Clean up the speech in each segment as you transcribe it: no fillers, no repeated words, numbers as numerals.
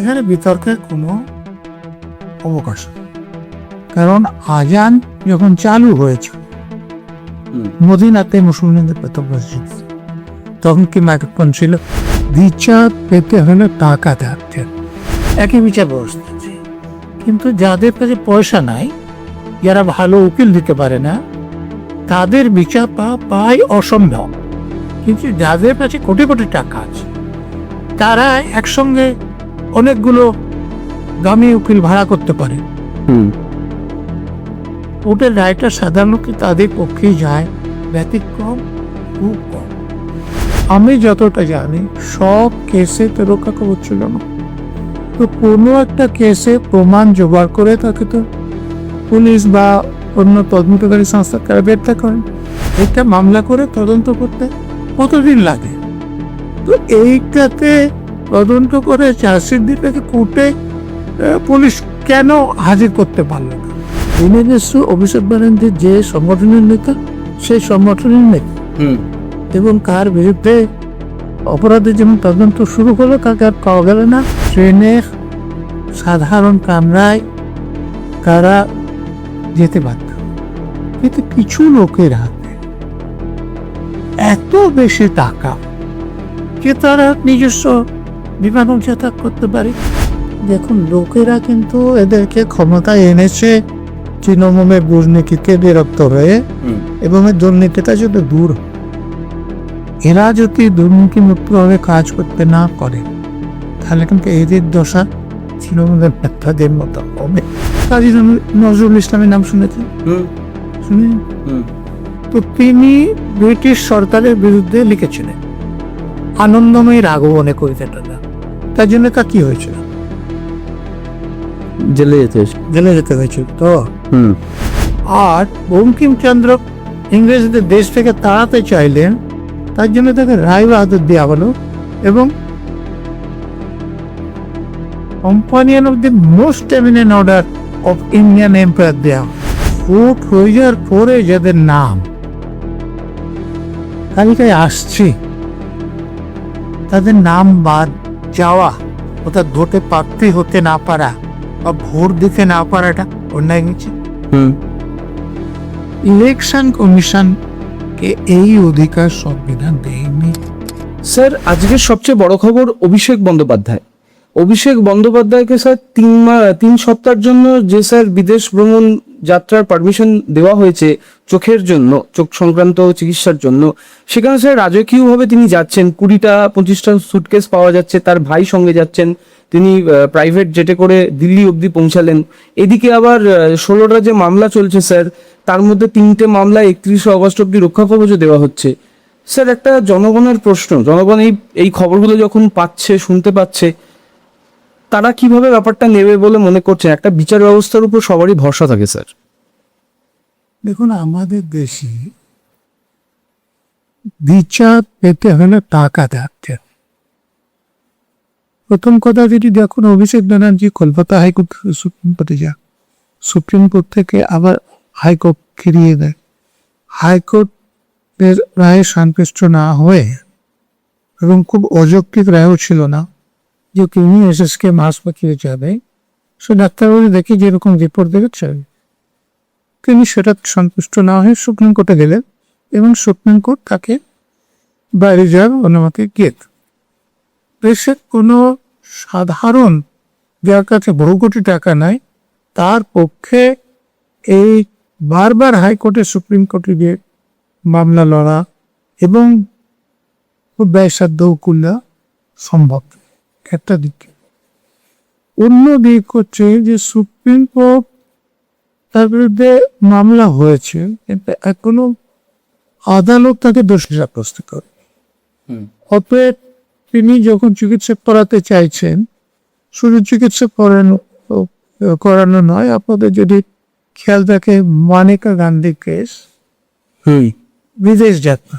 এখানে বিতর্কের কোনো অবকাশ নেই। কারণ আজান যখন চালু হয়েছে মদিনাতে মুসলমানদের প্রথম মসজিদ, তখন কি মাইক্রোফোন ছিল? বিচার পেতে হলে টাকা থাকতে, একই বিচার ব্যবস্থা আছে। কিন্তু যাদের কাছে পয়সা নাই, যারা ভালো উকিল দিতে পারে না, তাদের বিচার পায় অসম্ভব। কিন্তু যাদের কাছে কোটি কোটি টাকা আছে, তারা একসঙ্গে অনেকগুলো দামি উকিল ভাড়া করতে পারে। কোর্টের রায়টা সাধারণত তাদের পক্ষেই যায়, ব্যতিক্রম খুব কম। আমি যতটা জানি সব কেসে তো রক্ষা কবচ ছিল না। তো কোনো একটা কেসে প্রমাণ জোগাড় করে তাকে তো পুলিশ বা অন্য তদন্তকারী সংস্থা তারা গ্রেপ্তার করেন। একটা মামলা করে তদন্ত করতে কতদিন লাগে? তো এইটাতে তদন্ত করে চার্জশিট দিতে কোর্টে পুলিশ কেন হাজির করতে পারলো না? নিজস্ব অভিষেক ব্যানার্জি যে সংগঠনের নেতা, সেই সংগঠনের নেতা, এবং কার বিরুদ্ধে অপরাধের যেমন তদন্ত শুরু হলো তাকে আর পাওয়া গেল না। ট্রেনের সাধারণ কামরায় তারা যেতে পারত, কিন্তু কিছু লোকের হাতে এত বেশি টাকা যে তারা নিজস্ব বিমানও যাতায়াত করতে পারে। দেখুন, লোকেরা কিন্তু এদেরকে ক্ষমতায় এনেছে তৃণমূলের দুর্নীতিতে বিরক্ত হয়ে, এবং দুর্নীতিটা যদি দূর, এরা যদি দুর্নীতি মুক্তভাবে কাজ করতে না করে, তাহলে কিন্তু এদের দশা তৃণমূলের নেতাদের মতো হবে। কাজী নজরুল ইসলামের নাম শুনেছেন? শুনেছেন? তো তিনি ব্রিটিশ সরকারের বিরুদ্ধে লিখেছিলেন আনন্দময়ীর আগমনে কবিতাটা। তার জন্য তা কি হয়েছিল? জেলে যেতে হয়েছিল তো। আর বঙ্কিমচন্দ্র ইংরেজদের দেশ থেকে তাড়াতে চাইলেন, তার জন্য তাকে রায় বাহাদুর দেওয়া হলো, এবং companion of the most eminent order of Indian empire দেওয়া। ফুট হয়ে যাওয়ার পরে যাদের নাম তালিকায় আসছে, তাদের নাম বাদ যাওয়া, অর্থাৎ ভোটে প্রার্থী হতে না পারা বা ভোট দিতে না পারাটা অন্যায় হয়েছে। ইলেকশন কমিশনকে এই অধিকার সংবিধান দেয়নি। স্যার, আজকের সবচেয়ে বড় খবর অভিষেক বন্দ্যোপাধ্যায়কে স্যার 3 সপ্তাহের জন্য যে স্যার বিদেশ ভ্রমণ যাত্রার পারমিশন দেওয়া হয়েছে চোখের জন্য, চোখ সংক্রান্ত চিকিৎসার জন্য, সেখানে স্যার রাজকীয়ভাবে তিনি যাচ্ছেন। 20-25টা সুটকেস পাওয়া যাচ্ছে, তার ভাই সঙ্গে যাচ্ছেন, তিনি প্রাইভেট জেটে করে দিল্লি অবধি পৌঁছালেন। এদিকে আবার 16টা যে মামলা চলছে স্যার, তার মধ্যে 3টে মামলা 31শে অগস্ট অবধি রক্ষা কবচও দেওয়া হচ্ছে। স্যার, একটা জনগণের প্রশ্ন, জনগণ এই খবরগুলো যখন পাচ্ছে, শুনতে পাচ্ছে, তারা কিভাবে ব্যাপারটা নেবে বলে মনে করছেন? একটা বিচার ব্যবস্থার উপর সবারই ভরসা থাকে স্যার। দেখুন, আমাদের দেশে বিচার পেতে হলে টাকা থাকতে। প্রথম কথা যেটি দেখুন, অভিষেক ব্যানার্জি কলকাতা হাইকোর্ট থেকে সুপ্রিম কোর্টে যান, সুপ্রিম কোর্ট থেকে আবার হাইকোর্ট ফিরিয়ে দেয়। হাইকোর্টের রায়ে সন্তুষ্ট না হয়ে, এবং খুব অযৌক্তিক রায়ও ছিল না যে তিনি এসএসকে মাস পাঠিয়ে যাবে, সে ডাক্তারবাবু দেখি যেরকম রিপোর্ট দেখেছে, তিনি সেটা সন্তুষ্ট না হয়ে সুপ্রিম কোর্টে গেলেন, এবং সুপ্রিম কোর্ট তাকে বাইরে যাওয়ার অনুমতি দিয়েছে। দেশের কোনো সাধারণ যার কাছে বহু কোটি টাকা নাই, তার পক্ষে এই বারবার হাইকোর্টে সুপ্রিম কোর্টে গিয়ে মামলা লড়া এবং খুব ব্যয়সাধ্য উকিলরা সম্ভব একটা দিক। অন্য দিক হচ্ছে যে সুপ্রিম কোর্ট তার বিরুদ্ধে মামলা হয়েছে, কিন্তু এখনো আদালত তাকে দোষী সাব্যস্ত করে। অতএব তিনি যখন চিকিৎসা করাতে চাইছেন, শুধু চিকিৎসা করানো নয়, আপনাদের যদি খেয়াল থাকে মানেকা গান্ধী কেস, বিদেশ যাত্রা,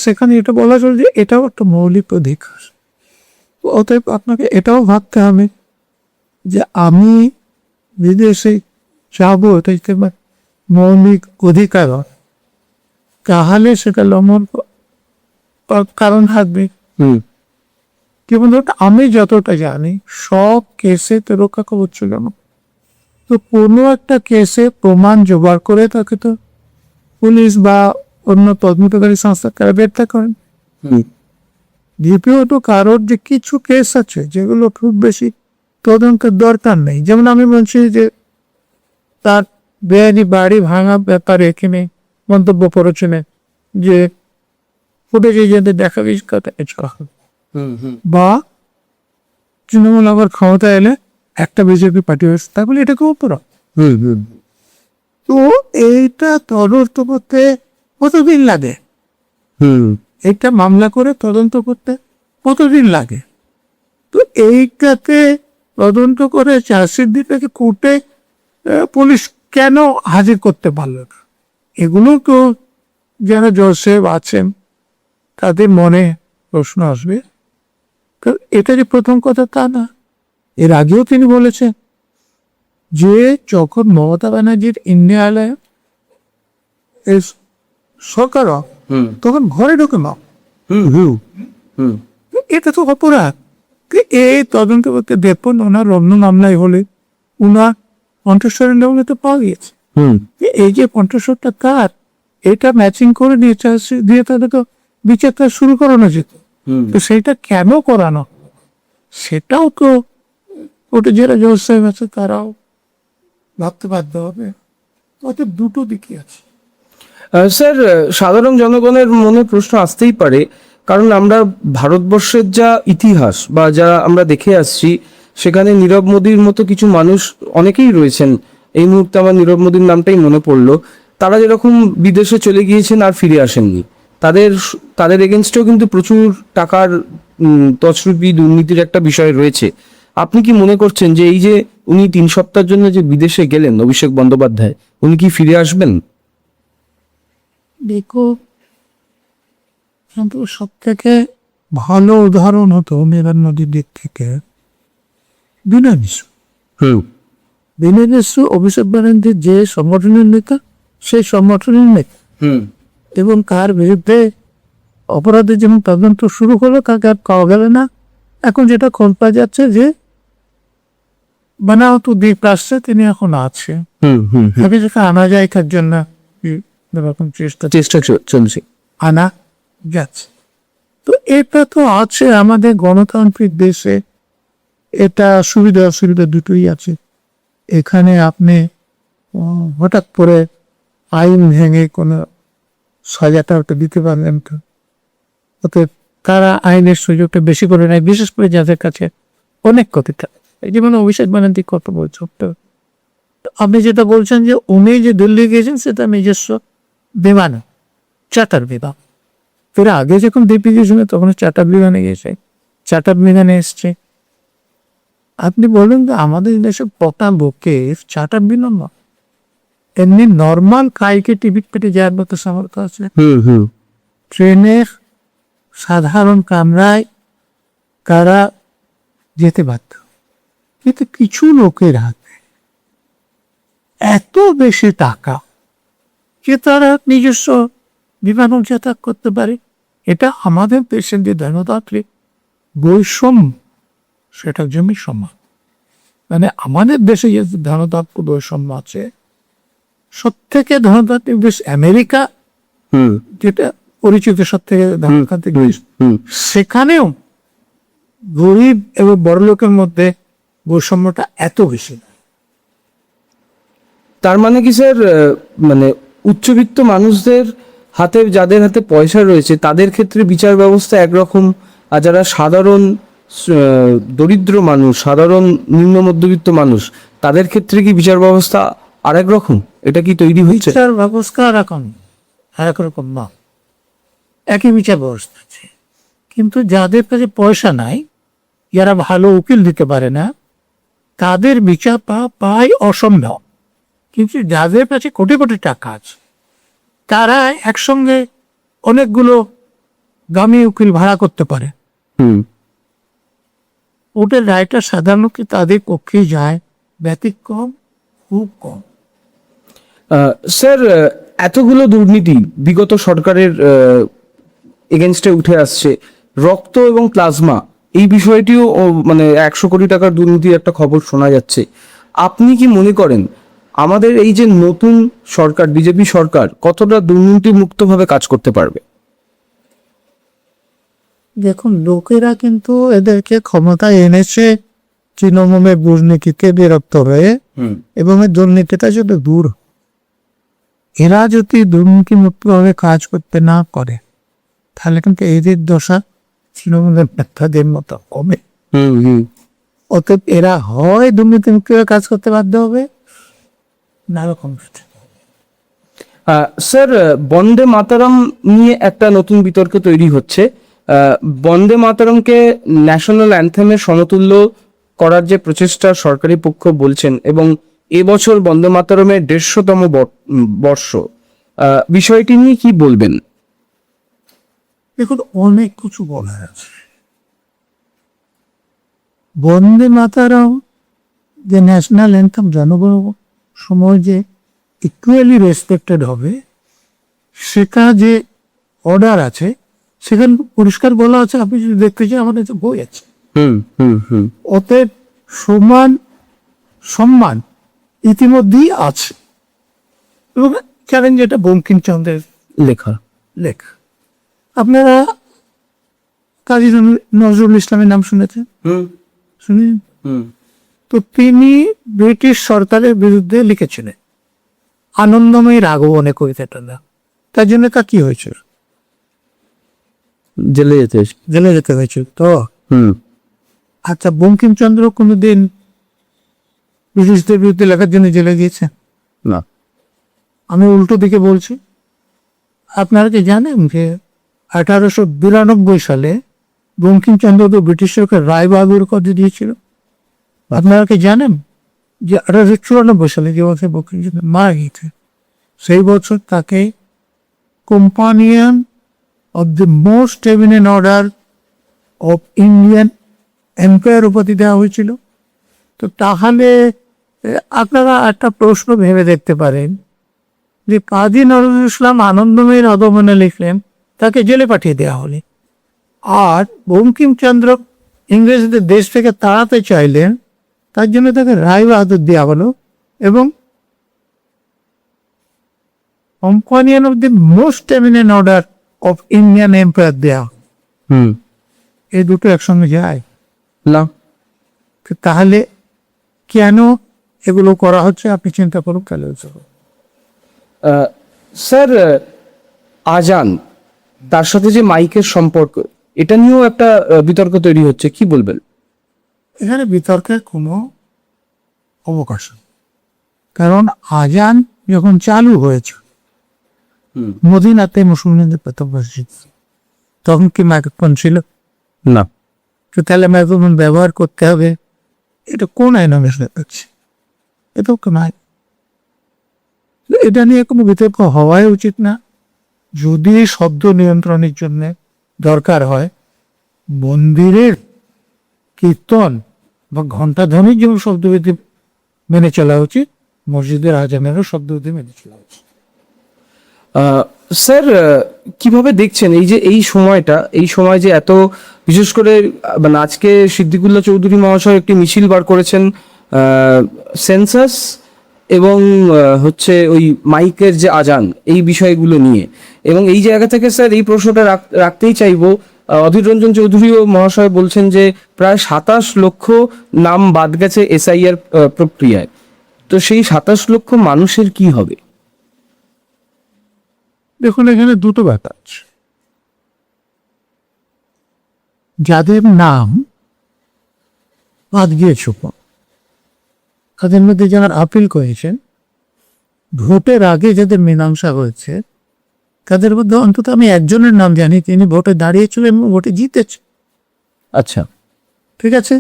সেখানে এটা বলা চলে যে এটাও একটা মৌলিক অধিকার। অতএব আপনাকে এটাও ভাবতে হবে যে আমি বিদেশে যাবো, এটা মৌলিক অধিকার, তাহলে সেটা লঙ্ঘন কারণ থাকবে। যেমন ধরুন, আমি যতটা জানি সব কেসে তো রক্ষা কবচ ছিল না। তো কোনো একটা কেসে প্রমাণ জোগাড় করে তাকে তো পুলিশ বা অন্য তদন্তকারী সংস্থা তারা গ্রেপ্তার করেন। দ্বিতীয়ত কারোর যে কিছু কেস আছে যেগুলো খুব বেশি তদন্তের দরকার নেই, যেমন আমি বলছি যে তার বেআইনি বাড়ি ভাঙা ব্যাপারে এখানে মন্তব্য করেছেন যে ফুটেজে যাদের দেখা গেছে কথা এছাড়া হবে, বা তৃণমূল আবার ক্ষমতা এলে একটা বিজেপি পার্টি হয়েছে, তাহলে এটাকে অপরাধ। তো এইটা তদন্ত করতে কতদিন লাগে? এইটা মামলা করে তদন্ত করতে কতদিন লাগে? তো এইটাতে তদন্ত করে চার্জশিট দিতে কোর্টে পুলিশ কেন হাজির করতে পারলো না? এগুলো তো যারা জজ সাহেব আছেন তাদের মনে প্রশ্ন আসবে। তো এটা যে প্রথম কথা তা না, এর আগেও তিনি বলেছেন যে যখন মমতা ব্যানার্জির ইন্ডিয়া আলায় সরকার তখন ঘরে ঢোকে না। এটা তো অপরাধ। এই তদন্ত করতে দেখুন ওনার অন্য মামলায় হলে উনার কণ্ঠস্বরের লেভেলে তো পাওয়া গিয়েছে। এই যে কণ্ঠস্বরটা কার, এটা ম্যাচিং করে দিয়ে তাদের তো বিচারটা শুরু করানো যেত। তো সেইটা কেন করানো, সেটাও তো ওটা যারা জজ সাহেব আছে তারাও ভাবতে বাধ্য হবে। ওতে দুটো দিকই আছে। স্যার, সাধারণ জনগণের মনে প্রশ্ন আসতেই পারে, কারণ আমরা ভারতবর্ষের যা ইতিহাস বা যা আমরা দেখে আসছি, সেখানে নীরব মোদীর মতো কিছু মানুষ অনেকেই রয়েছেন। এই মুহূর্তে আমার নীরব মোদীর নামটাই মনে পড়লো। তারা যেরকম বিদেশে চলে গিয়েছেন আর ফিরে আসেননি, তাদের এগেনস্টেও কিন্তু প্রচুর টাকার তছরুপি দুর্নীতির একটা বিষয় রয়েছে। আপনি কি মনে করছেন যে এই যে উনি 3 সপ্তাহের জন্য যে বিদেশে গেলেন, অভিষেক বন্দ্যোপাধ্যায়, উনি কি ফিরে আসবেন? দেখো, কিন্তু সব থেকে ভালো উদাহরণ হতো মেঘা নদীর দিক থেকে বিনয় মিশ্র। বিনয় মিশ্র অভিষেক ব্যানার্জির যে সংগঠনের নেতা, সেই সংগঠনের নেতা, এবং কার বিরুদ্ধে অপরাধের যেমন তদন্ত শুরু হলো তাকে আর পাওয়া গেল না। এখন যেটা খোঁজ পাওয়া যাচ্ছে যে বানাওতু দ্বীপ রাষ্ট্রে তিনি এখন আছে, তাকে যেটা আনা যায় তার জন্য এরকম চেষ্টা চলছে। আনা যাচ্ছে। তো এটা তো আছে আমাদের গণতান্ত্রিক দেশে, এটা সুবিধা অসুবিধা দুটোই আছে। এখানে আপনি হঠাৎ করে আইন ভেঙে কোনো সাজাটা ওটা দিতে পারলেন তো, ওতে তারা আইনের সুযোগটা বেশি করে নেয়, বিশেষ করে যাদের কাছে অনেক ক্ষতি থাকে। এই যেমন অভিষেক ব্যানার্জি কত বলছো, তো আপনি যেটা বলছেন যে উনি যে দিল্লি গিয়েছেন সেটা নিজস্ব বিমান, চার্টার বিমান। ফের আগে যখন দিল্লি গিয়েছিল তখন চার্টার বিমানে গিয়েছে, চার্টার বিমানে এসছে। আপনি বলুন যে আমাদের দেশে পতাবকে চার্টার বিমান না, এমনি নর্মাল কাইকে টিকিট কেটে যাওয়ার মতো সামর্থ্য আছে। ট্রেনের সাধারণ কামরায় তারা যেতে বাধ্য, কিন্তু কিছু লোকের হাতে এত বেশি টাকা যে তারা নিজস্ব বিমানও যাতায়াত করতে পারে। এটা আমাদের দেশের যে ধনতান্ত্রিক বৈষম্য, সেটা জমি সমান। মানে আমাদের দেশে যে ধনতান্ত্রিক বৈষম্য আছে, সব থেকে ধনতান্ত্রিক দেশ আমেরিকা, যেটা পরিচিত সব থেকে ধনতান্ত্রিক দেশ, সেখানেও গরিব এবং বড় লোকের মধ্যে বৈষম্যটা এত বেশি। তার মানে কি স্যার, মানে উচ্চবিত্ত মানুষদের হাতে, যাদের হাতে পয়সা রয়েছে, তাদের ক্ষেত্রে বিচার ব্যবস্থা একরকম, আর যারা সাধারণ দরিদ্র মানুষ, সাধারণ নিম্ন মধ্যবিত্ত মানুষ, তাদের ক্ষেত্রে কি বিচার ব্যবস্থা আরেক রকম? এটা কি তৈরি হয়েছে? বিচার ব্যবস্থা আরেক রকম না, একই বিচার ব্যবস্থা আছে, কিন্তু যাদের কাছে পয়সা নাই, যারা ভালো উকিল দিতে পারে না, তাদের বিচার পাওয়াই অসম্ভব। কিন্তু যাদের কাছে কোটি কোটি টাকা আছে, তারা একসঙ্গে অনেকগুলো দামি উকিল ভাড়া করতে পারে। ওদের রায়টা সাধারণত তাদের পক্ষে যায়, ব্যতিক্রম খুব কম। স্যার, এতগুলো দুর্নীতি বিগত সরকারের এগেনস্টে উঠে আসছে, রক্ত এবং প্লাজমা এই বিষয়টিও মানে 100 কোটি টাকার দুর্নীতির একটা খবর শোনা যাচ্ছে। আপনি কি মনে করেন আমাদের এই যে নতুন সরকার, বিজেপি সরকার, কতটা দুর্নীতি মুক্তভাবে কাজ করতে পারবে? দেখুন, লোকেরা কিন্তু এদেরকে ক্ষমতায় এনেছে তৃণমূলের দুর্নীতিকে বিরক্ত হয়ে, এবং এই দুর্নীতিটা যদি দূর, এরা যদি দুর্নীতি মুক্তভাবে কাজ করতে না করে, তাহলে কিন্তু এদের দশা তৃণমূলের নেতাদের মতো হবে। অতএব এরা হয় দুর্নীতি মুক্তভাবে কাজ করতে বাধ্য হবে, না রকম স্যার, বন্দে মাতারাম নিয়ে একটা নতুন বিতর্ক তৈরি হচ্ছে। বন্দে মাতারামকে ন্যাশনাল অ্যান্থেমের সমতুল্য করার যে প্রচেষ্টা সরকারি পক্ষ বলছেন, এবং এবছর বন্দে মাতারামের 150তম বর্ষ, বিষয়টি নিয়ে কি বলবেন? দেখুন, অনেক কিছু বলা আছে। বন্দে মাতারাম যে ন্যাশনাল অ্যান্থেম জনগণ সময় যে ইকুয়ালি রেসপেক্টেড হবে, সেটা যে অর্ডার আছে, সেখানে পরিষ্কার বলা আছে। আপনি যদি দেখতে চান, আমাদের তো বই আছে। অতএব সমান সম্মান ইতিমধ্যেই আছে, এবং জানেন যেটা বঙ্কিমচন্দ্রের লেখা। আপনারা কাজী নজরুল ইসলামের নাম শুনেছেন? শুনেন? তো তিনি ব্রিটিশ সরকারের বিরুদ্ধে লিখেছিলেন আনন্দময়ীর আগমনে কবিতাটা না। তার জন্য তার কি হয়েছিল? জেলে যেতে হয়েছিল। তো আচ্ছা, বঙ্কিমচন্দ্র কোনোদিন ব্রিটিশদের বিরুদ্ধে লেখার জন্য জেলে গিয়েছে? না। আমি উল্টো দিকে বলছি। আপনারা কি জানেন যে 1892 সালে বঙ্কিমচন্দ্র তো ব্রিটিশকে রায় বাহাদুর উপাধি দিয়েছিল? আপনারা কি জানেন যে 1894 সালে যে বছর বঙ্কিমচন্দ্র মারা গিয়েছে, সেই বছর তাকে companion of the most eminent order of Indian empire উপাধি দেওয়া হয়েছিল? তো তাহলে আপনারা একটা প্রশ্ন ভেবে দেখতে পারেন যে কাজী নজরুল ইসলাম আনন্দময়ীর আগমনে লিখলেন, তাকে জেলে পাঠিয়ে দেওয়া হলে, আর বঙ্কিমচন্দ্র ইংরেজদের দেশ থেকে তাড়াতে চাইলেন, তার জন্য তাকে রায় বাহাদুর দেওয়া হলো, এবং companion of the most eminent order of Indian empire দেওয়া। এই দুটো একসঙ্গে যায় না? তাহলে কেন এগুলো করা হচ্ছে? আপনি চিন্তা করুন। তাহলে স্যার, আজান, তার সাথে যে মাইকের সম্পর্ক, এটা নিয়েও একটা বিতর্ক তৈরি হচ্ছে, কি বলবেন? এখানে বিতর্কের কোনো অবকাশ নেই। কারণ আজান যখন চালু হয়েছে মদিনাতে মুসলমানদের প্রথম মসজিদ, তখন কি মাইক্রোফোন ছিল? না। তো তাহলে মাইক্রোফোন ব্যবহার করতে হবে, এটা কোন আইন অনুসারে হচ্ছে? এটাও তো নাই। এটা নিয়ে কোনো বিতর্ক হওয়াই উচিত না। যদি শব্দ নিয়ন্ত্রণের জন্য দরকার হয়, মন্দিরের কীর্তন বা ঘণ্টাধ্বনির যেমন শব্দবিধি মেনে চলা উচিত, মসজিদের আজানেরও শব্দবিধি মেনে চলা উচিত। স্যার, কিভাবে দেখছেন এই সময়টা, এই সময় যে এত, বিশেষ করে মানে আজকে সিদ্দিকুল্লাহ চৌধুরী মহাশয় একটি মিছিল বার করেছেন সেন্সাস এবং হচ্ছে ওই মাইকের যে আজান, এই বিষয়গুলো নিয়ে, এবং এই জায়গা থেকে স্যার এই প্রশ্নটা রাখতেই চাইবো। অধীর রঞ্জন চৌধুরী মহাশয় বলছেন যে প্রায় 27 লক্ষ নাম বাদ গেছে এসআইআর প্রক্রিয়ায়। তো সেই 27 লক্ষ মানুষের কি হবে? দেখুন, এখানে দুটো ব্যাপার আছে। যাদের নাম বাদ গিয়েছে, তাদের মধ্যে যারা আপিল করেছেন, ভোটের আগে যাদের মীমাংসা হয়েছে, তাদের মধ্যে অন্তত আমি একজনের নাম জানি, তিনি ভোটে দাঁড়িয়েছিলেন এবং ভোটে জিতেছে। আচ্ছা, ঠিক আছে।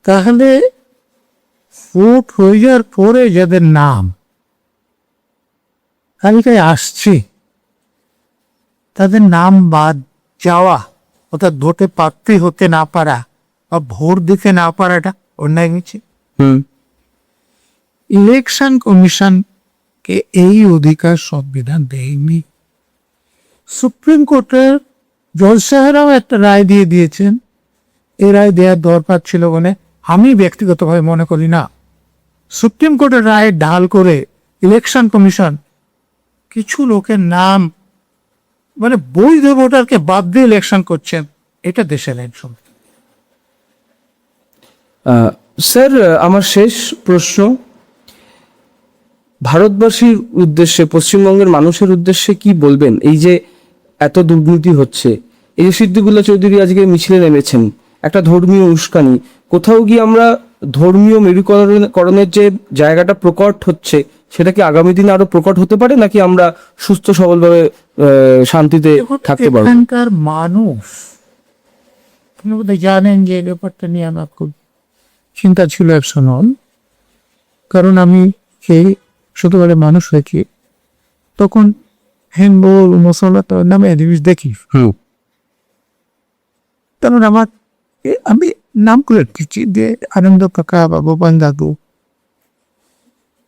তাহলে ভোট হয়ে যাওয়ার পরে যাদের নাম তালিকায় আসছে, তাদের নাম বাদ যাওয়া, অর্থাৎ ভোটে প্রার্থী হতে না পারা বা ভোট দিতে না পারাটা অন্যায় হয়েছে। ইলেকশন কমিশনকে এই অধিকার সংবিধান দেয়নি। সুপ্রিম কোর্টের জজ সাহেবরাও একটা রায় দিয়েছেন এই রায় দেওয়ার দরকার ছিল বলে আমি ব্যক্তিগতভাবে মনে করি না। সুপ্রিম কোর্টের রায় ঢাল করে ইলেকশন কমিশন কিছু লোকের নাম মানে বৈধ ভোটারকে বাদ দিয়ে ইলেকশন করছেন, এটা দেশের আইন সম্মত। স্যার, আমার শেষ প্রশ্ন ভারতবাসীর উদ্দেশ্যে, পশ্চিমবঙ্গের মানুষের উদ্দেশ্যে কি বলবেন? এই যে এত দুর্নীতি হচ্ছে, এই যে সিদ্দিকুল্লাহ চৌধুরী আজকে মিছিলে নেমেছেন, একটা ধর্মীয় উস্কানি, কোথাও গিয়ে আমরা ধর্মীয় মেরুকরণের যে জায়গাটা প্রকট হচ্ছে সেটা কি আগামী দিনে আরো প্রকট হতে পারে, নাকি আমরা সুস্থ সবলভাবে শান্তিতে থাকতে পারবো? এখানকার মানুষ, আপনি বোধহয় জানেন যে এই ব্যাপারটা নিয়ে আমার খুব চিন্তা ছিল এক সময়, কারণ আমি সেই ছোটবেলা মানুষ হয়েছি, তখন হিন্দু মুসলমান নামে জিনিস দেখি। কারণ আমি নাম করে দিচ্ছি যে আনন্দ কাকা বা গোপাল দাদু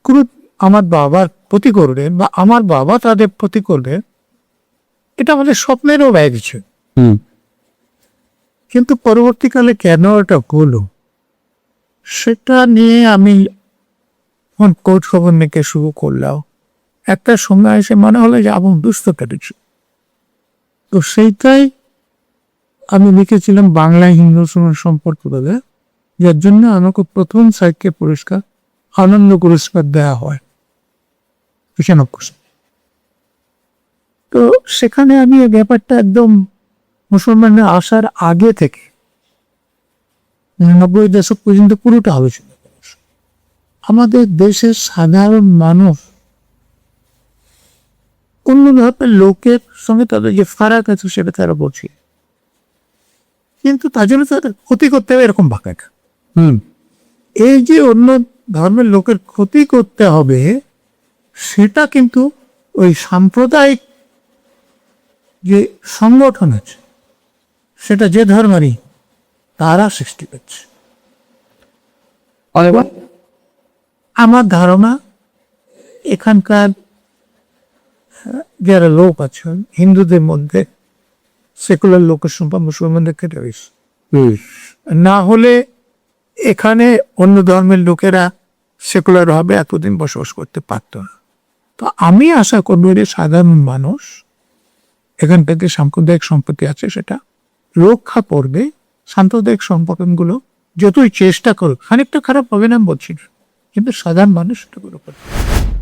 কোনো আমার বাবার প্রতি করবে বা আমার বাবা তাদের প্রতি করবে, এটা আমাদের স্বপ্নেরও বাইরে ছিল। কিন্তু পরবর্তীকালে কেন এটা হলো সেটা নিয়ে আমি খোঁজ খবর নিতে শুরু করলাম। একটা সময় এসে মনে হলো যে আমি দুস্থ কেটেছি, তো সেইটাই আমি লিখেছিলাম বাংলা হিন্দু মুসলমান সম্পর্ক বলে, যার জন্য আমাকে প্রথম সাহিত্য পুরস্কার আনন্দ পুরস্কার দেওয়া হয় 95। তো সেখানে আমি এই ব্যাপারটা একদম মুসলমানের আসার আগে থেকে 90 দশক পর্যন্ত পুরোটা আলোচনা করেছি। আমাদের দেশের সাধারণ মানুষ অন্য ধর্মের লোকের সঙ্গে তাদের যে ফারাক আছে সেটা তারা বোঝে, কিন্তু তার জন্য তাদের ক্ষতি করতে হবে এরকম ভাবে না। এই যে অন্য ধর্মের লোকের ক্ষতি করতে হবে, সেটা কিন্তু ওই সাম্প্রদায়িক যে সংগঠন আছে সেটা যে ধর্মেরই তারা সৃষ্টি করছে। আমার ধারণা এখানকার যারা লোক আছেন হিন্দুদের মধ্যে সেকুলার লোকের সংখ্যা মুসলমানদের ক্ষেত্রে বেশি, না হলে এখানে অন্য ধর্মের লোকেরা সেকুলার ভাবে এতদিন বসবাস করতে পারত না। তো আমি আশা করবো যে সাধারণ মানুষ এখান থেকে সাম্প্রদায়িক সম্পত্তি আছে সেটা রক্ষা করবে। সাম্প্রদায়িক সংগঠনগুলো যতই চেষ্টা করুক, খানিকটা খারাপ হবে না বলছি না, কিন্তু সাধারণ মানুষ সেটা করে